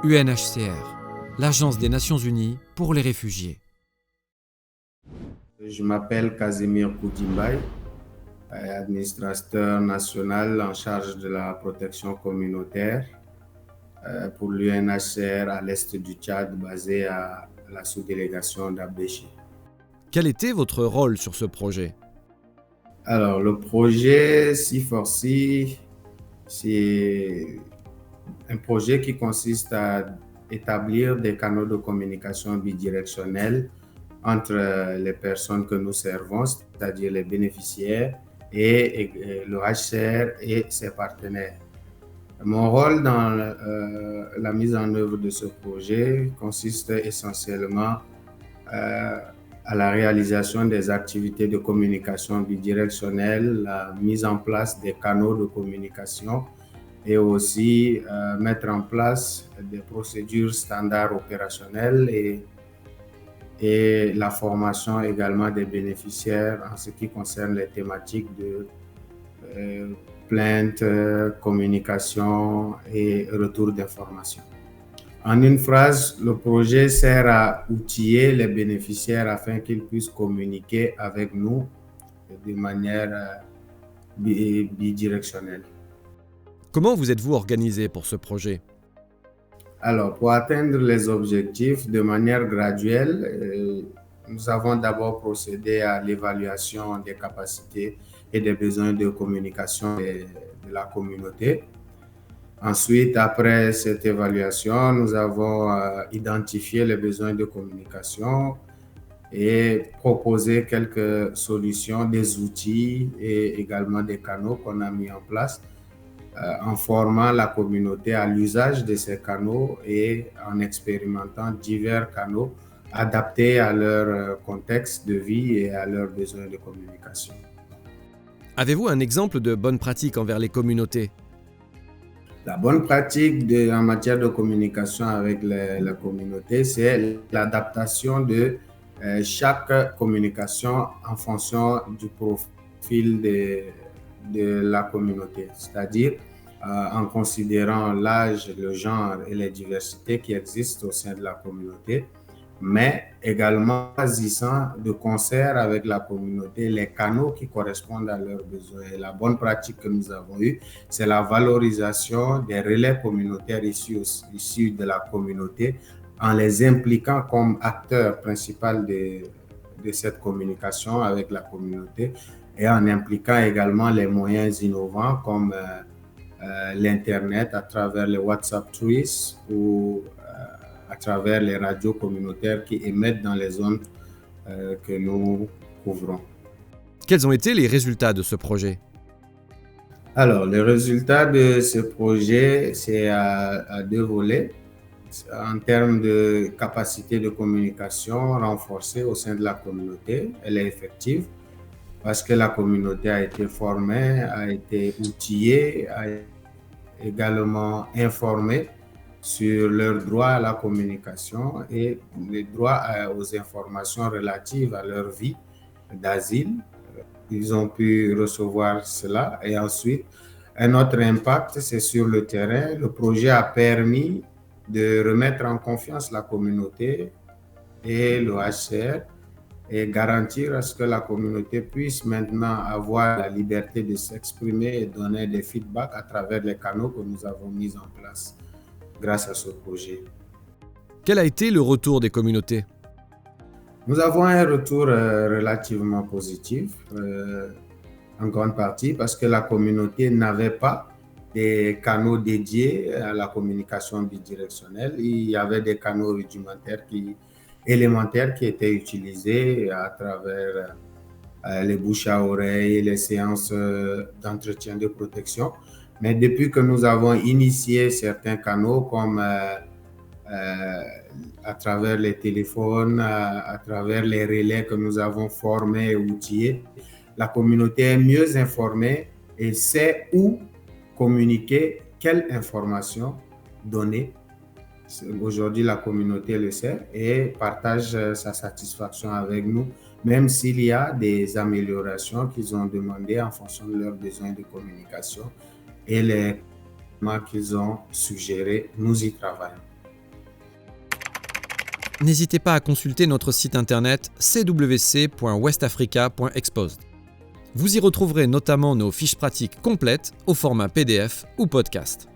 UNHCR, l'Agence des Nations Unies pour les réfugiés. Je m'appelle Casimir Koudimbaï, administrateur national en charge de la protection communautaire pour l'UNHCR à l'est du Tchad, basé à la sous-délégation d'Abéché. Quel était votre rôle sur ce projet? Alors, le projet C4C, c'est un projet qui consiste à établir des canaux de communication bidirectionnels entre les personnes que nous servons, c'est-à-dire les bénéficiaires, et le HCR et ses partenaires. Mon rôle dans la mise en œuvre de ce projet consiste essentiellement à la réalisation des activités de communication bidirectionnelle, la mise en place des canaux de communication et aussi mettre en place des procédures standards opérationnelles et la formation également des bénéficiaires en ce qui concerne les thématiques de plainte, communication et retour d'informations. En une phrase, le projet sert à outiller les bénéficiaires afin qu'ils puissent communiquer avec nous de manière bidirectionnelle. Comment vous êtes-vous organisé pour ce projet? Alors, pour atteindre les objectifs de manière graduelle, nous avons d'abord procédé à l'évaluation des capacités et des besoins de communication de la communauté. Ensuite, après cette évaluation, nous avons identifié les besoins de communication et proposé quelques solutions, des outils et également des canaux qu'on a mis en place en formant la communauté à l'usage de ces canaux et en expérimentant divers canaux adaptés à leur contexte de vie et à leurs besoins de communication. Avez-vous un exemple de bonne pratique envers les communautés? La bonne pratique en matière de communication avec la communauté, c'est l'adaptation de chaque communication en fonction du profil de la communauté, c'est-à-dire en considérant l'âge, le genre et les diversités qui existent au sein de la communauté, mais également choisissant de concert avec la communauté les canaux qui correspondent à leurs besoins. Et la bonne pratique que nous avons eue, c'est la valorisation des relais communautaires issus de la communauté en les impliquant comme acteurs principaux de cette communication avec la communauté et en impliquant également les moyens innovants comme l'Internet à travers les WhatsApp Trees ou à travers les radios communautaires qui émettent dans les zones que nous couvrons. Quels ont été les résultats de ce projet? Alors, le résultat de ce projet, c'est à deux volets. En termes de capacité de communication renforcée au sein de la communauté, elle est effective parce que la communauté a été formée, a été outillée, a également informée sur leurs droits à la communication et les droits aux informations relatives à leur vie d'asile. Ils ont pu recevoir cela et ensuite, un autre impact, c'est sur le terrain. Le projet a permis de remettre en confiance la communauté et le HCR et garantir à ce que la communauté puisse maintenant avoir la liberté de s'exprimer et donner des feedbacks à travers les canaux que nous avons mis en place grâce à ce projet. Quel a été le retour des communautés? Nous avons un retour relativement positif, en grande partie parce que la communauté n'avait pas des canaux dédiés à la communication bidirectionnelle. Il y avait des canaux rudimentaires élémentaires qui étaient utilisés à travers les bouches à oreille, les séances d'entretien de protection. Mais depuis que nous avons initié certains canaux comme à travers les téléphones, à travers les relais que nous avons formés et outillés, la communauté est mieux informée et sait où communiquer, quelle information donner. Aujourd'hui, la communauté le sait et partage sa satisfaction avec nous, même s'il y a des améliorations qu'ils ont demandées en fonction de leurs besoins de communication et les qu'ils ont suggérés, nous y travaillons. n'hésitez pas à consulter notre site internet cwc.westafrica.exposed. Vous y retrouverez notamment nos fiches pratiques complètes au format PDF ou podcast.